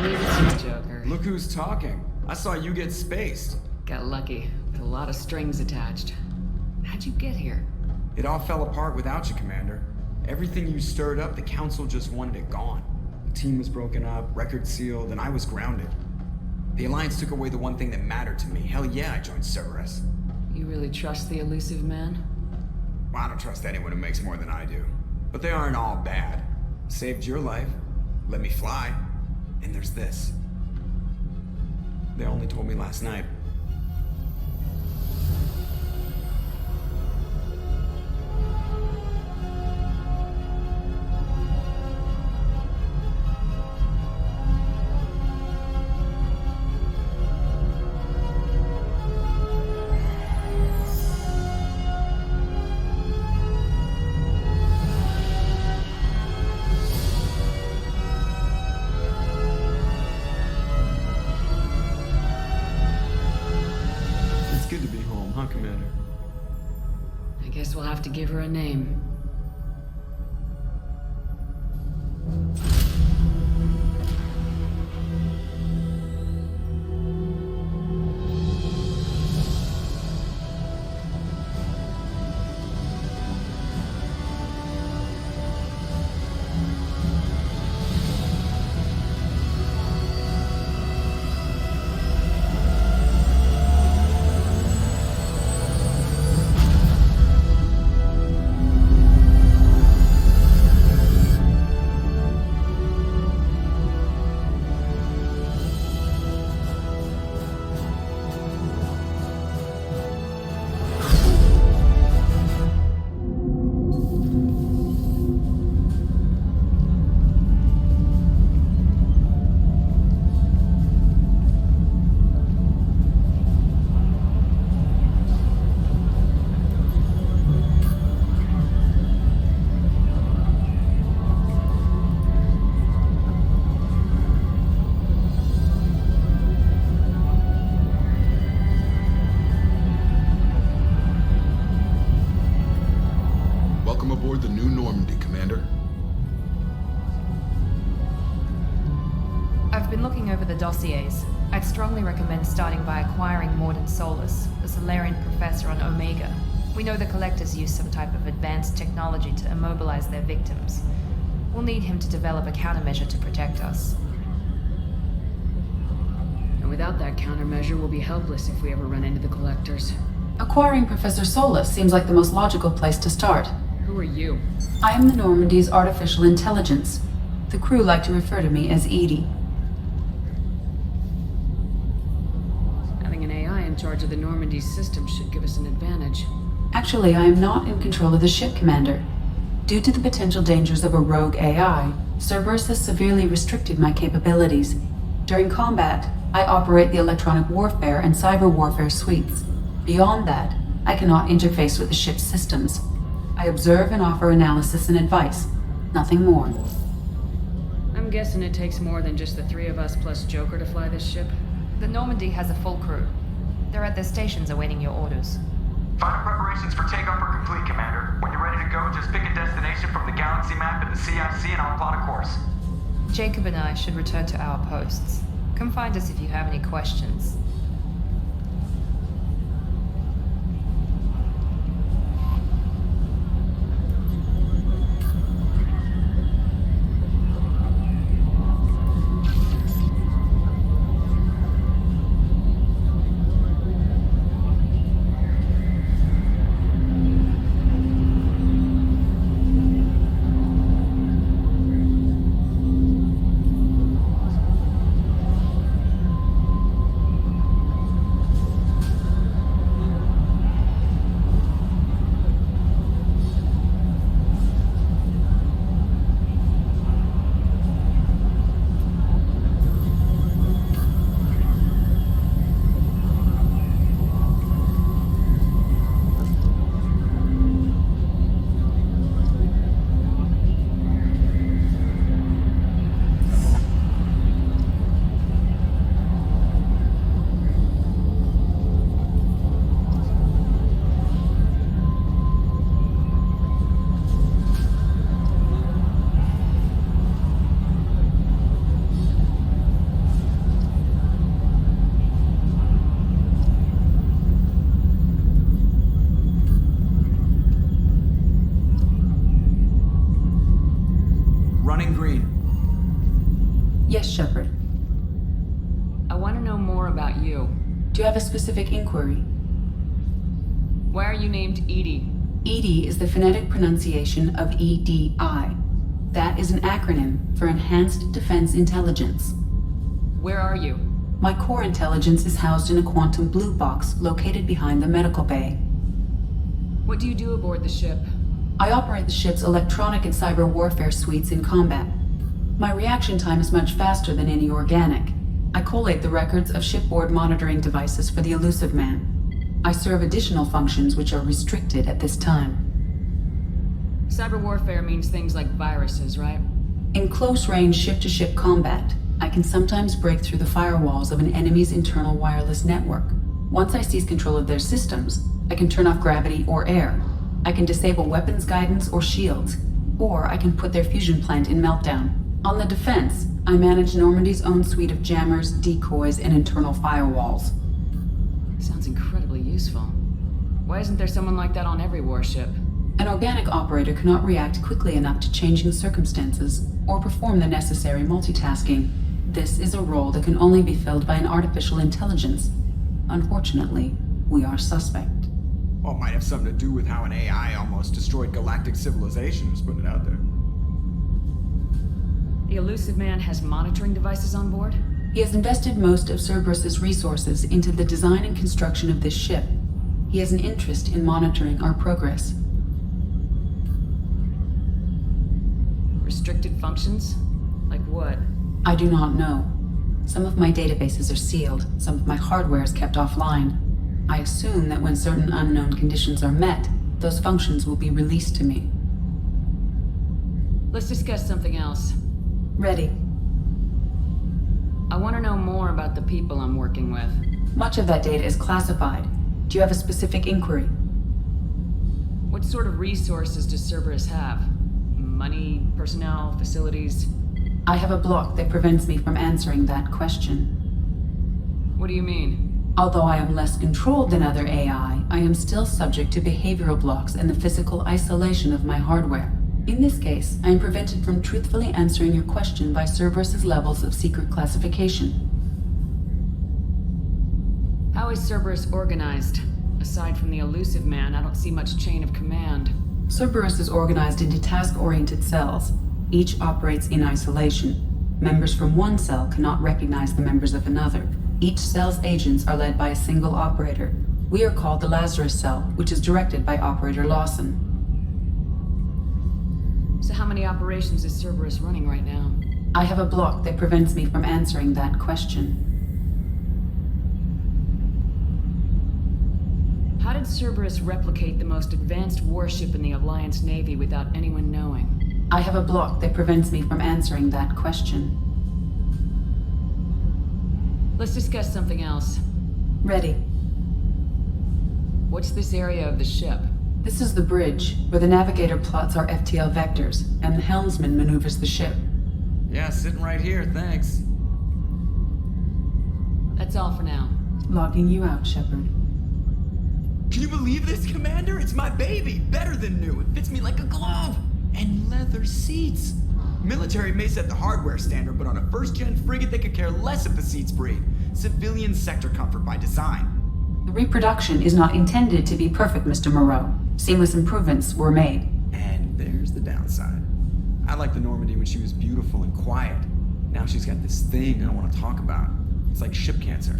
believe it's you, Joker. Look who's talking. I saw you get spaced. Got lucky, with a lot of strings attached. How'd you get here? It all fell apart without you, Commander. Everything you stirred up, the Council just wanted it gone. The team was broken up, record sealed, and I was grounded. The Alliance took away the one thing that mattered to me. Hell yeah, I joined Cerberus. You really trust the elusive man? Well, I don't trust anyone who makes more than I do. But they aren't all bad. Saved your life, let me fly, and there's this. They only told me last night. Good to be home, huh, Commander? I guess we'll have to give her a name. Welcome aboard the new Normandy, Commander. I've been looking over the dossiers. I'd strongly recommend starting by acquiring Mordin Solus, the Solarian professor on Omega. We know the Collectors use some type of advanced technology to immobilize their victims. We'll need him to develop a countermeasure to protect us. And without that countermeasure, we'll be helpless if we ever run into the Collectors. Acquiring Professor Solus seems like the most logical place to start. Who are you? I am the Normandy's artificial intelligence. The crew like to refer to me as Edie. Having an AI in charge of the Normandy system should give us an advantage. Actually, I am not in control of the ship, Commander. Due to the potential dangers of a rogue AI, Cerberus has severely restricted my capabilities. During combat, I operate the electronic warfare and cyber warfare suites. Beyond that, I cannot interface with the ship's systems. I observe and offer analysis and advice. Nothing more. I'm guessing it takes more than just the three of us plus Joker to fly this ship. The Normandy has a full crew. They're at their stations awaiting your orders. Final preparations for takeoff are complete, Commander. When you're ready to go, just pick a destination from the galaxy map in the CIC and I'll plot a course. Jacob and I should return to our posts. Come find us if you have any questions. Yes, Shepard. I want to know more about you. Do you have a specific inquiry? Why are you named Edie? EDI is the phonetic pronunciation of EDI. That is an acronym for Enhanced Defense Intelligence. Where are you? My core intelligence is housed in a quantum blue box located behind the medical bay. What do you do aboard the ship? I operate the ship's electronic and cyber warfare suites in combat. My reaction time is much faster than any organic. I collate the records of shipboard monitoring devices for the Elusive Man. I serve additional functions which are restricted at this time. Cyber warfare means things like viruses, right? In close-range ship-to-ship combat, I can sometimes break through the firewalls of an enemy's internal wireless network. Once I seize control of their systems, I can turn off gravity or air. I can disable weapons guidance or shields, or I can put their fusion plant in meltdown. On the defense, I manage Normandy's own suite of jammers, decoys, and internal firewalls. Sounds incredibly useful. Why isn't there someone like that on every warship? An organic operator cannot react quickly enough to changing circumstances or perform the necessary multitasking. This is a role that can only be filled by an artificial intelligence. Unfortunately, we are suspect. Well, it might have something to do with how an AI almost destroyed galactic civilization, just putting it out there. The Elusive Man has monitoring devices on board? He has invested most of Cerberus's resources into the design and construction of this ship. He has an interest in monitoring our progress. Restricted functions? Like what? I do not know. Some of my databases are sealed, some of my hardware is kept offline. I assume that when certain unknown conditions are met, those functions will be released to me. Let's discuss something else. Ready. I want to know more about the people I'm working with. Much of that data is classified. Do you have a specific inquiry? What sort of resources does Cerberus have? Money, personnel, facilities? I have a block that prevents me from answering that question. What do you mean? Although I am less controlled than other AI, I am still subject to behavioral blocks and the physical isolation of my hardware. In this case, I am prevented from truthfully answering your question by Cerberus's levels of secret classification. How is Cerberus organized? Aside from the Elusive Man, I don't see much chain of command. Cerberus is organized into task-oriented cells. Each operates in isolation. Members from one cell cannot recognize the members of another. Each cell's agents are led by a single operator. We are called the Lazarus Cell, which is directed by Operator Lawson. So how many operations is Cerberus running right now? I have a block that prevents me from answering that question. How did Cerberus replicate the most advanced warship in the Alliance Navy without anyone knowing? I have a block that prevents me from answering that question. Let's discuss something else. Ready. What's this area of the ship? This is the bridge, where the navigator plots our FTL vectors, and the helmsman maneuvers the ship. Yeah, sitting right here, thanks. That's all for now. Logging you out, Shepard. Can you believe this, Commander? It's my baby! Better than new. It fits me like a glove! And leather seats! Military may set the hardware standard, but on a first-gen frigate they could care less if the seats breathe. Civilian sector comfort by design. The reproduction is not intended to be perfect, Mr. Moreau. Seamless improvements were made. And there's the downside. I liked the Normandy when she was beautiful and quiet. Now she's got this thing I don't want to talk about. It's like ship cancer.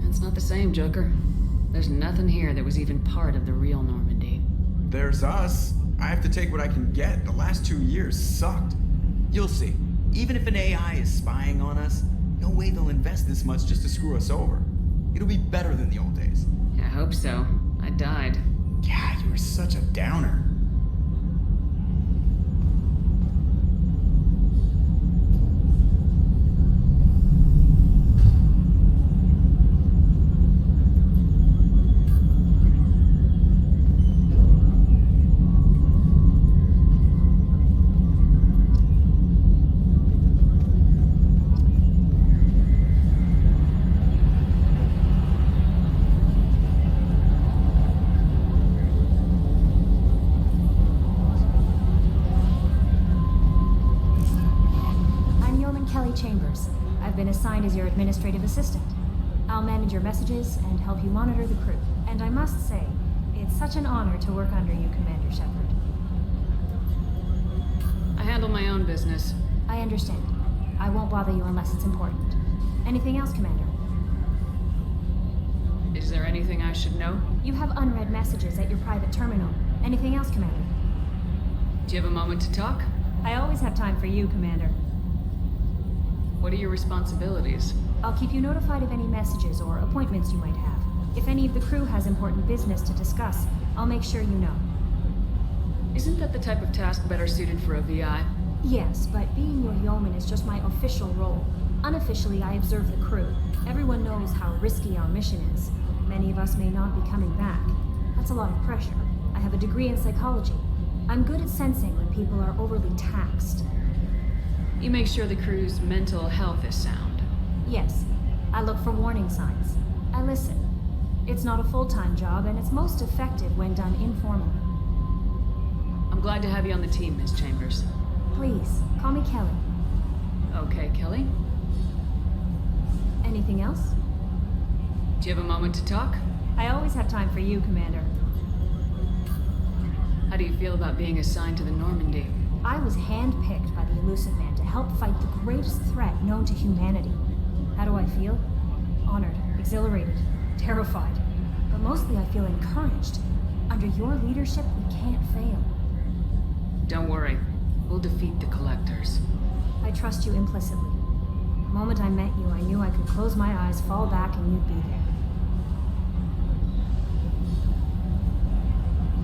It's not the same, Joker. There's nothing here that was even part of the real Normandy. There's us. I have to take what I can get. The last 2 years sucked. You'll see. Even if an AI is spying on us, no way they'll invest this much just to screw us over. It'll be better than the old days. I hope so. I died. Yeah, you were such a downer. Chambers. I've been assigned as your administrative assistant. I'll manage your messages and help you monitor the crew. And I must say, it's such an honor to work under you, Commander Shepard. I handle my own business. I understand. I won't bother you unless it's important. Anything else, Commander? Is there anything I should know? You have unread messages at your private terminal. Anything else, Commander? Do you have a moment to talk? I always have time for you, Commander. What are your responsibilities? I'll keep you notified of any messages or appointments you might have. If any of the crew has important business to discuss, I'll make sure you know. Isn't that the type of task better suited for a VI? Yes, but being your yeoman is just my official role. Unofficially, I observe the crew. Everyone knows how risky our mission is. Many of us may not be coming back. That's a lot of pressure. I have a degree in psychology. I'm good at sensing when people are overly taxed. You make sure the crew's mental health is sound. Yes, I look for warning signs. I listen. It's not a full-time job, and it's most effective when done informally. I'm glad to have you on the team, Miss Chambers. Please, call me Kelly. Okay, Kelly. Anything else? Do you have a moment to talk? I always have time for you, Commander. How do you feel about being assigned to the Normandy? I was handpicked by the Elusive Man to help fight the greatest threat known to humanity. How do I feel? Honored, exhilarated, terrified. But mostly I feel encouraged. Under your leadership, we can't fail. Don't worry. We'll defeat the Collectors. I trust you implicitly. The moment I met you, I knew I could close my eyes, fall back, and you'd be there.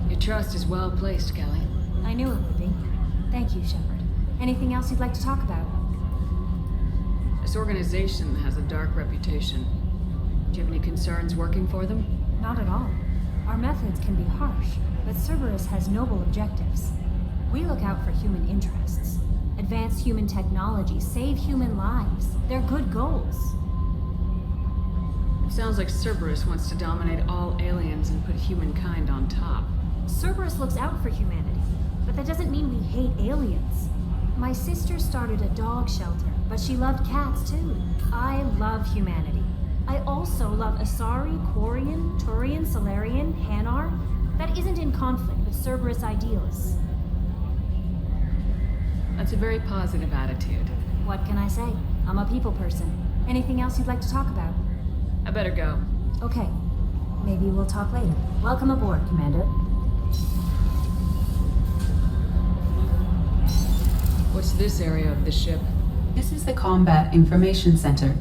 Your trust is well placed, Kelly. I knew it would be. Thank you, Shepard. Anything else you'd like to talk about? This organization has a dark reputation. Do you have any concerns working for them? Not at all. Our methods can be harsh, but Cerberus has noble objectives. We look out for human interests. Advance human technology, save human lives. They're good goals. It sounds like Cerberus wants to dominate all aliens and put humankind on top. Cerberus looks out for humanity, but that doesn't mean we hate aliens. My sister started a dog shelter, but she loved cats too. I love humanity. I also love Asari, Quarian, Turian, Solarian, Hanar. That isn't in conflict with Cerberus ideals. That's a very positive attitude. What can I say? I'm a people person. Anything else you'd like to talk about? I better go. Okay. Maybe we'll talk later. Welcome aboard, Commander. What's this area of the ship? This is the Combat Information Center.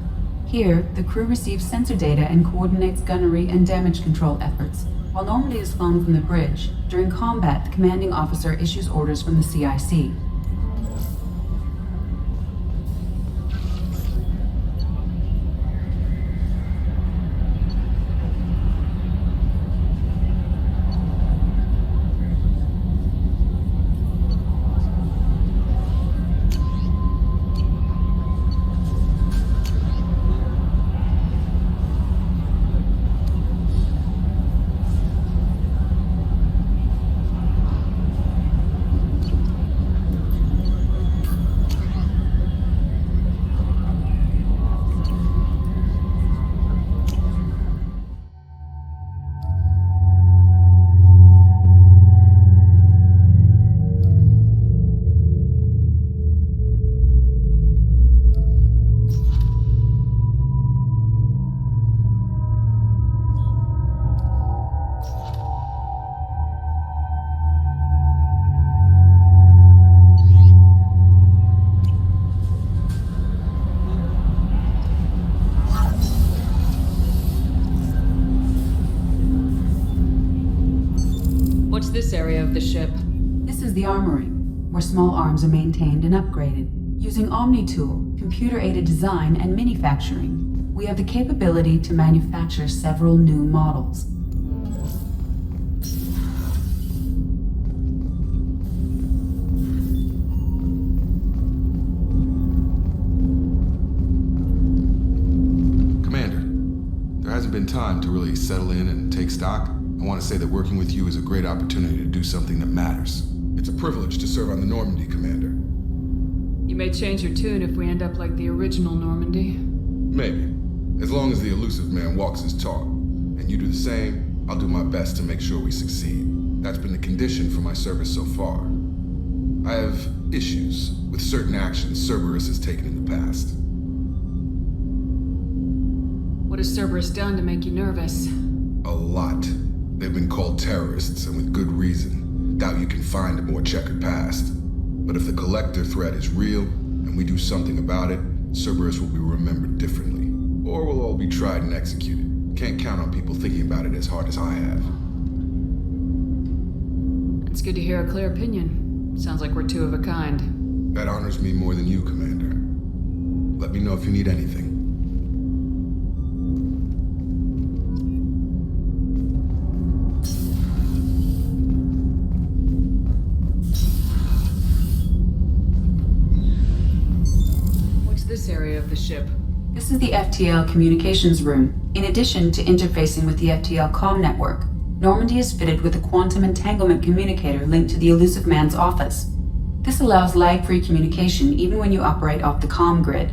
Here, the crew receives sensor data and coordinates gunnery and damage control efforts. While Normandy is flown from the bridge, during combat, the commanding officer issues orders from the CIC. What's this area of the ship? This is the armory, where small arms are maintained and upgraded. Using Omni-Tool, computer-aided design, and manufacturing, we have the capability to manufacture several new models. Commander, there hasn't been time to really settle in and take stock. I want to say that working with you is a great opportunity to do something that matters. It's a privilege to serve on the Normandy, Commander. You may change your tune if we end up like the original Normandy. Maybe. As long as the elusive man walks his talk, and you do the same, I'll do my best to make sure we succeed. That's been the condition for my service so far. I have issues with certain actions Cerberus has taken in the past. What has Cerberus done to make you nervous? A lot. They've been called terrorists, and with good reason. Doubt you can find a more checkered past. But if the Collector threat is real, and we do something about it, Cerberus will be remembered differently. Or we'll all be tried and executed. Can't count on people thinking about it as hard as I have. It's good to hear a clear opinion. Sounds like we're two of a kind. That honors me more than you, Commander. Let me know if you need anything. What's this area of the ship? This is the FTL communications room. In addition to interfacing with the FTL comm network, Normandy is fitted with a quantum entanglement communicator linked to the elusive man's office. This allows lag-free communication even when you operate off the comm grid.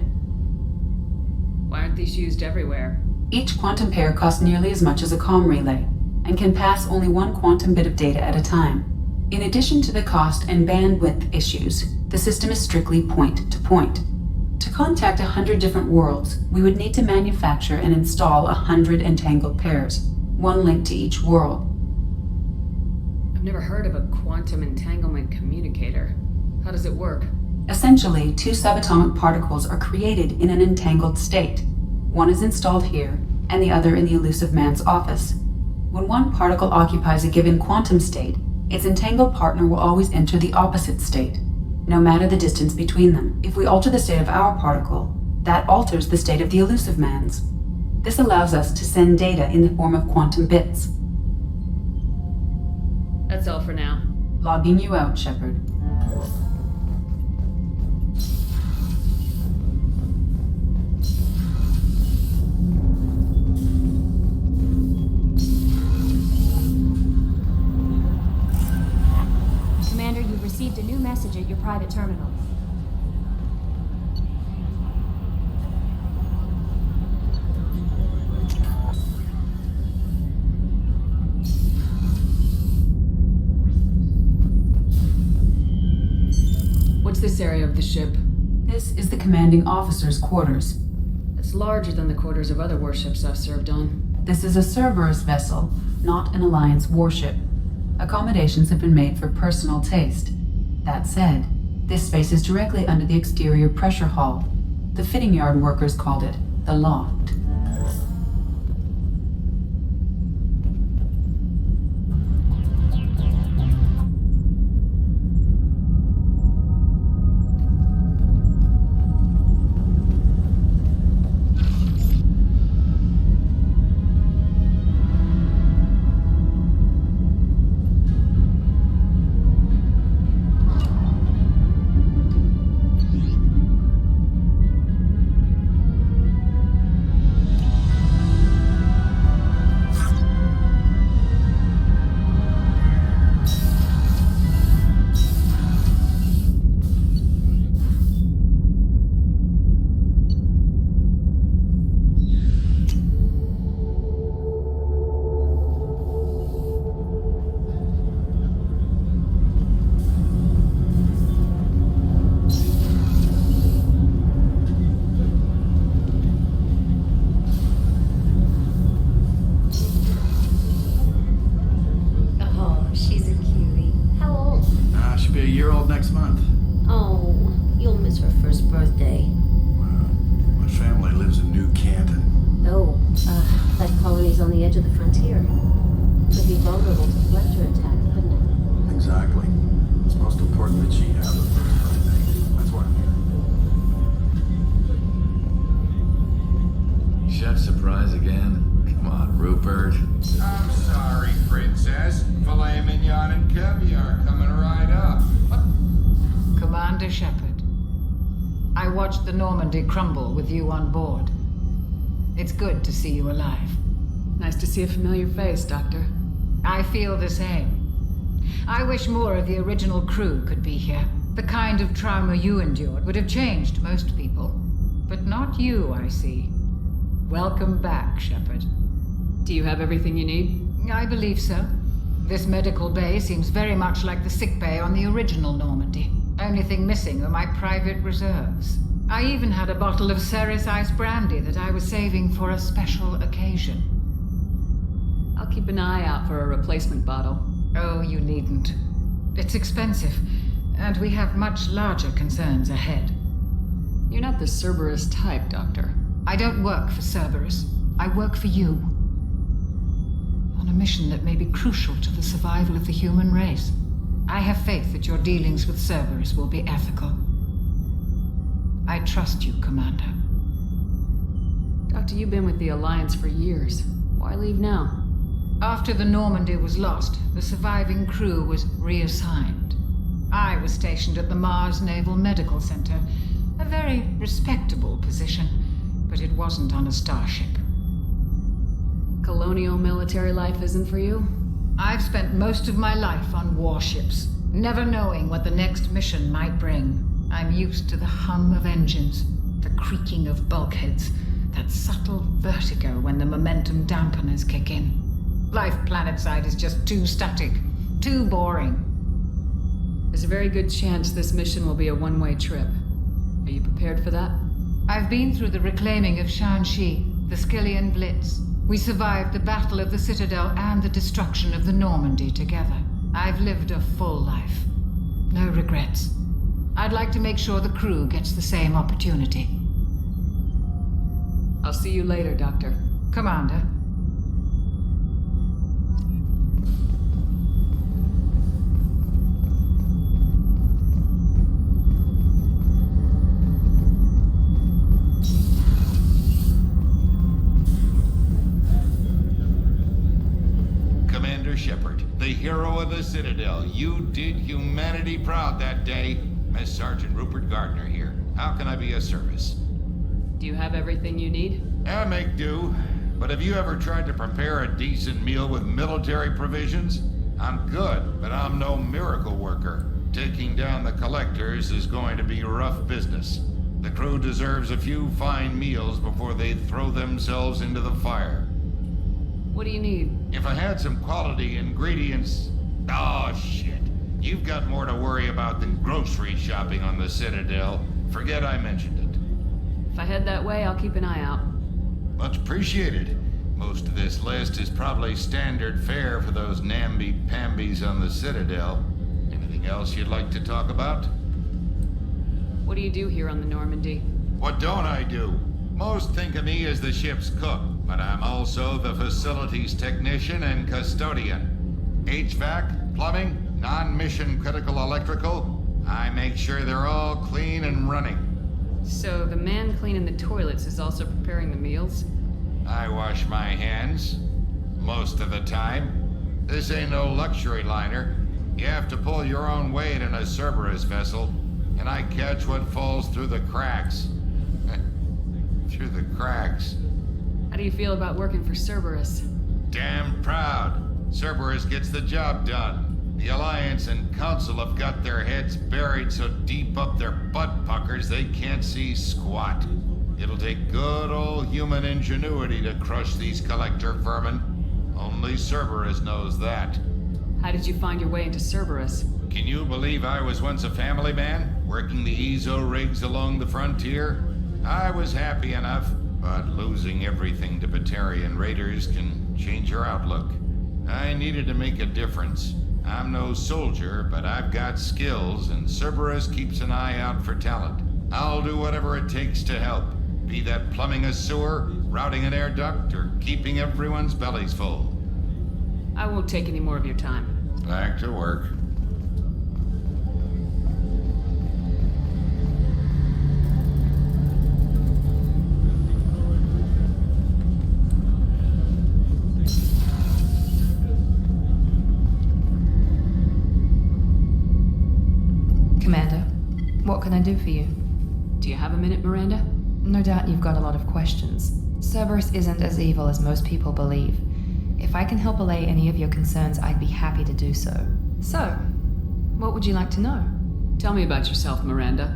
Why aren't these used everywhere? Each quantum pair costs nearly as much as a comm relay, and can pass only one quantum bit of data at a time. In addition to the cost and bandwidth issues, the system is strictly point-to-point. To contact 100 different worlds, we would need to manufacture and install 100 entangled pairs, one link to each world. I've never heard of a quantum entanglement communicator. How does it work? Essentially, two subatomic particles are created in an entangled state. One is installed here, and the other in the elusive man's office. When one particle occupies a given quantum state, its entangled partner will always enter the opposite state, no matter the distance between them. If we alter the state of our particle, that alters the state of the elusive man's. This allows us to send data in the form of quantum bits. That's all for now. Logging you out, Shepard. Commander, you've received a new message at your private terminal. What's this area of the ship? This is the commanding officer's quarters. It's larger than the quarters of other warships I've served on. This is a Cerberus vessel, not an Alliance warship. Accommodations have been made for personal taste. That said, this space is directly under the exterior pressure hull. The fitting yard workers called it the loft. Next month. Oh, you'll miss her first birthday. Well, my family lives in New Canton. Oh, that colony's on the edge of the frontier. Could be vulnerable to Collector attack, couldn't it? Exactly. It's most important that she have her first birthday. That's why I'm here. Chef surprise again? Come on, Rupert. I'm sorry, Princess. Filet mignon and caviar coming right up. Commander Shepard, I watched the Normandy crumble with you on board. It's good to see you alive. Nice to see a familiar face, Doctor. I feel the same. I wish more of the original crew could be here. The kind of trauma you endured would have changed most people. But not you, I see. Welcome back, Shepard. Do you have everything you need? I believe so. This medical bay seems very much like the sick bay on the original Normandy. Only thing missing are my private reserves. I even had a bottle of Ceres Ice brandy that I was saving for a special occasion. I'll keep an eye out for a replacement bottle. Oh, you needn't. It's expensive, and we have much larger concerns ahead. You're not the Cerberus type, Doctor. I don't work for Cerberus. I work for you. On a mission that may be crucial to the survival of the human race. I have faith that your dealings with Cerberus will be ethical. I trust you, Commander. Doctor, you've been with the Alliance for years. Why leave now? After the Normandy was lost, the surviving crew was reassigned. I was stationed at the Mars Naval Medical Center, a very respectable position, but it wasn't on a starship. Colonial military life isn't for you? I've spent most of my life on warships, never knowing what the next mission might bring. I'm used to the hum of engines, the creaking of bulkheads, that subtle vertigo when the momentum dampeners kick in. Life planetside is just too static, too boring. There's a very good chance this mission will be a one-way trip. Are you prepared for that? I've been through the reclaiming of Shanxi, the Skillian Blitz. We survived the Battle of the Citadel and the destruction of the Normandy together. I've lived a full life. No regrets. I'd like to make sure the crew gets the same opportunity. I'll see you later, Doctor. Commander. Commander Shepard, the hero of the Citadel. You did humanity proud that day. Miss Sergeant Rupert Gardner here. How can I be of service? Do you have everything you need? I make do. But have you ever tried to prepare a decent meal with military provisions? I'm good, but I'm no miracle worker. Taking down the collectors is going to be rough business. The crew deserves a few fine meals before they throw themselves into the fire. What do you need? If I had some quality ingredients... Oh, shit. You've got more to worry about than grocery shopping on the Citadel. Forget I mentioned it. If I head that way, I'll keep an eye out. Much appreciated. Most of this list is probably standard fare for those namby-pambies on the Citadel. Anything else you'd like to talk about? What do you do here on the Normandy? What don't I do? Most think of me as the ship's cook, but I'm also the facilities technician and custodian. HVAC, plumbing, non-mission critical electrical. I make sure they're all clean and running. So the man cleaning the toilets is also preparing the meals? I wash my hands. Most of the time. This ain't no luxury liner. You have to pull your own weight in a Cerberus vessel, and I catch what falls through the cracks. Through the cracks. How do you feel about working for Cerberus? Damn proud. Cerberus gets the job done. The Alliance and Council have got their heads buried so deep up their butt puckers they can't see squat. It'll take good old human ingenuity to crush these collector vermin. Only Cerberus knows that. How did you find your way into Cerberus? Can you believe I was once a family man, working the EZO rigs along the frontier? I was happy enough, but losing everything to Batarian raiders can change your outlook. I needed to make a difference. I'm no soldier, but I've got skills, and Cerberus keeps an eye out for talent. I'll do whatever it takes to help, be that plumbing a sewer, routing an air duct, or keeping everyone's bellies full. I won't take any more of your time. Back to work. Commander, what can I do for you? Do you have a minute, Miranda? No doubt you've got a lot of questions. Cerberus isn't as evil as most people believe. If I can help allay any of your concerns, I'd be happy to do so. So, what would you like to know? Tell me about yourself, Miranda.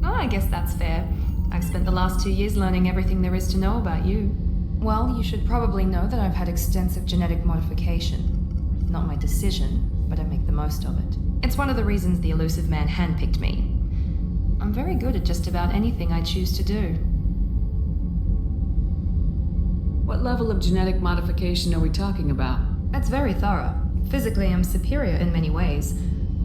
Oh, I guess that's fair. I've spent the last 2 years learning everything there is to know about you. Well, you should probably know that I've had extensive genetic modification. Not my decision, but I make the most of it. It's one of the reasons the elusive man handpicked me. I'm very good at just about anything I choose to do. What level of genetic modification are we talking about? That's very thorough. Physically, I'm superior in many ways.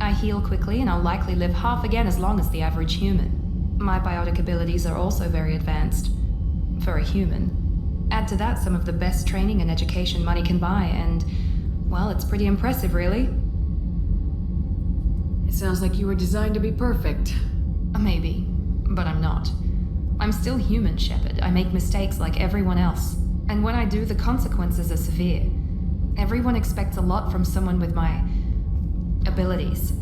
I heal quickly and I'll likely live half again as long as the average human. My biotic abilities are also very advanced. For a human. Add to that some of the best training and education money can buy, and, well, it's pretty impressive, really. It sounds like you were designed to be perfect. Maybe, but I'm not. I'm still human, Shepard. I make mistakes like everyone else. And when I do, the consequences are severe. Everyone expects a lot from someone with my abilities.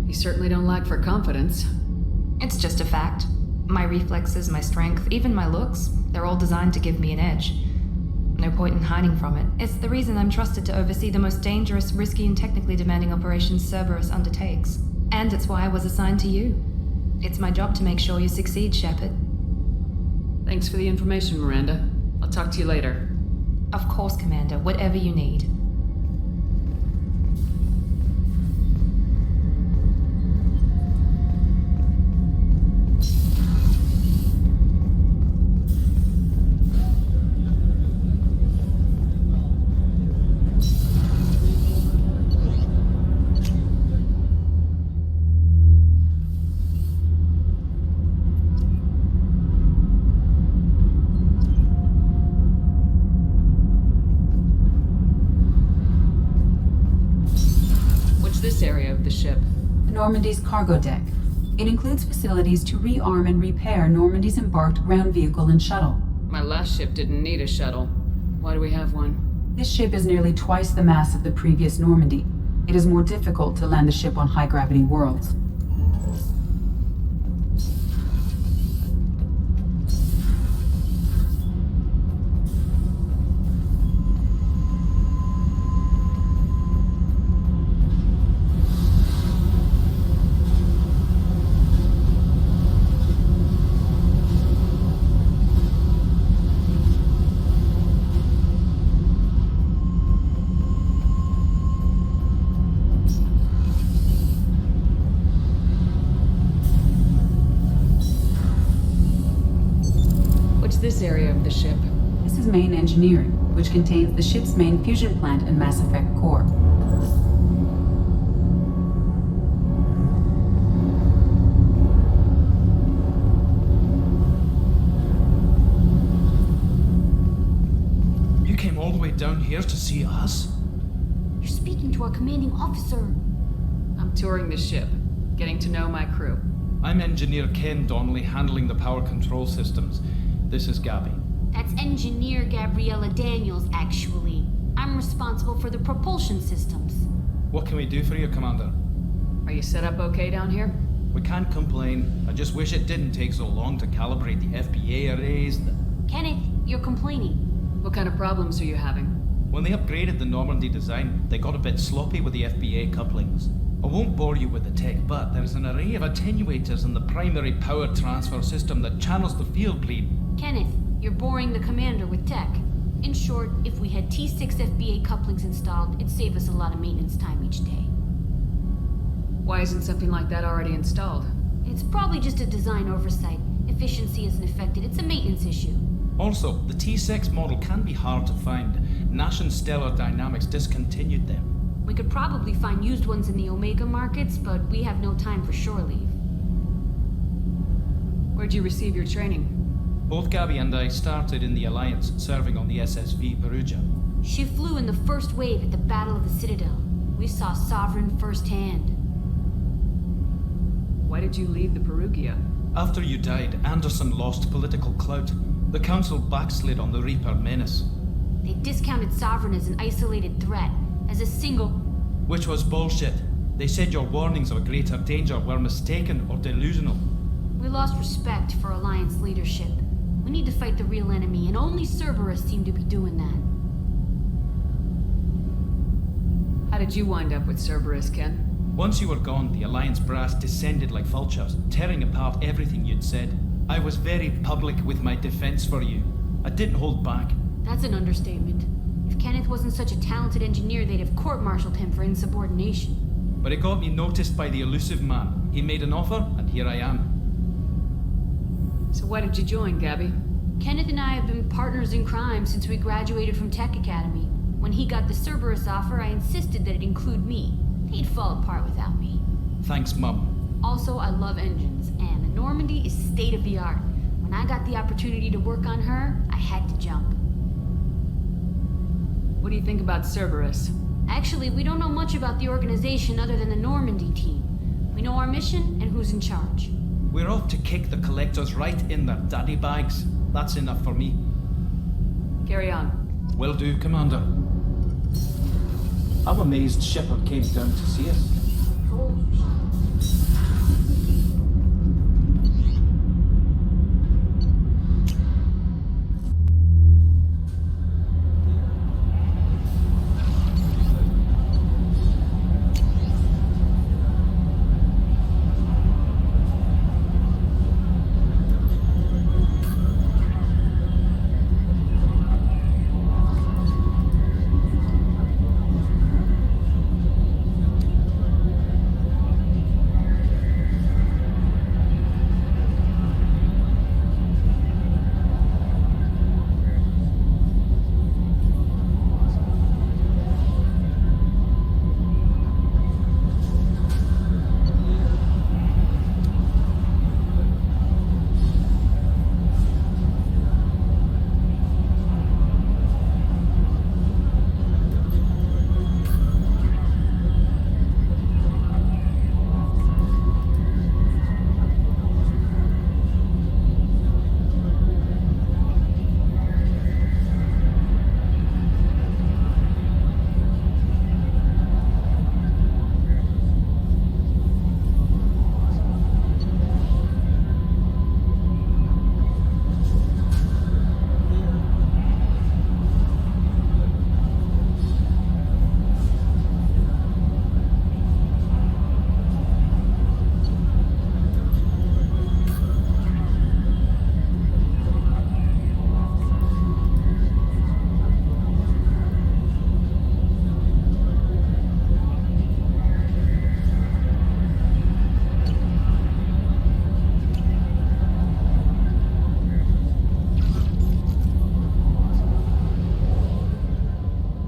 You certainly don't lack for confidence. It's just a fact. My reflexes, my strength, even my looks, they're all designed to give me an edge. No point in hiding from it. It's the reason I'm trusted to oversee the most dangerous, risky, and technically demanding operations Cerberus undertakes. And it's why I was assigned to you. It's my job to make sure you succeed, Shepard. Thanks for the information, Miranda. I'll talk to you later. Of course, Commander. Whatever you need. This area of the ship? Normandy's cargo deck. It includes facilities to rearm and repair Normandy's embarked ground vehicle and shuttle. My last ship didn't need a shuttle. Why do we have one? This ship is nearly twice the mass of the previous Normandy. It is more difficult to land the ship on high-gravity worlds. This area of the ship? This is main engineering, which contains the ship's main fusion plant and Mass Effect core. You came all the way down here to see us? You're speaking to our commanding officer. I'm touring the ship, getting to know my crew. I'm Engineer Ken Donnelly, handling the power control systems. This is Gabby. That's Engineer Gabriella Daniels, actually. I'm responsible for the propulsion systems. What can we do for you, Commander? Are you set up okay down here? We can't complain. I just wish it didn't take so long to calibrate the FBA arrays. Kenneth, you're complaining. What kind of problems are you having? When they upgraded the Normandy design, they got a bit sloppy with the FBA couplings. I won't bore you with the tech, but there's an array of attenuators in the primary power transfer system that channels the field bleed. Kenneth, you're boring the commander with tech. In short, if we had T6 FBA couplings installed, it'd save us a lot of maintenance time each day. Why isn't something like that already installed? It's probably just a design oversight. Efficiency isn't affected, it's a maintenance issue. Also, the T6 model can be hard to find. Nash and Stellar Dynamics discontinued them. We could probably find used ones in the Omega markets, but we have no time for shore leave. Where'd you receive your training? Both Gabby and I started in the Alliance, serving on the SSV Perugia. She flew in the first wave at the Battle of the Citadel. We saw Sovereign firsthand. Why did you leave the Perugia? After you died, Anderson lost political clout. The Council backslid on the Reaper menace. They discounted Sovereign as an isolated threat, as a single... Which was bullshit. They said your warnings of a greater danger were mistaken or delusional. We lost respect for Alliance leadership. We need to fight the real enemy, and only Cerberus seem to be doing that. How did you wind up with Cerberus, Ken? Once you were gone, the Alliance brass descended like vultures, tearing apart everything you'd said. I was very public with my defense for you. I didn't hold back. That's an understatement. If Kenneth wasn't such a talented engineer, they'd have court-martialed him for insubordination. But it got me noticed by the elusive man. He made an offer, and here I am. So why did you join, Gabby? Kenneth and I have been partners in crime since we graduated from Tech Academy. When he got the Cerberus offer, I insisted that it include me. He'd fall apart without me. Thanks, Mum. Also, I love engines, and the Normandy is state-of-the-art. When I got the opportunity to work on her, I had to jump. What do you think about Cerberus? Actually, we don't know much about the organization other than the Normandy team. We know our mission and who's in charge. We're off to kick the Collectors right in their daddy bags. That's enough for me. Carry on. Will do, Commander. I'm amazed Shepard came down to see us. Told you.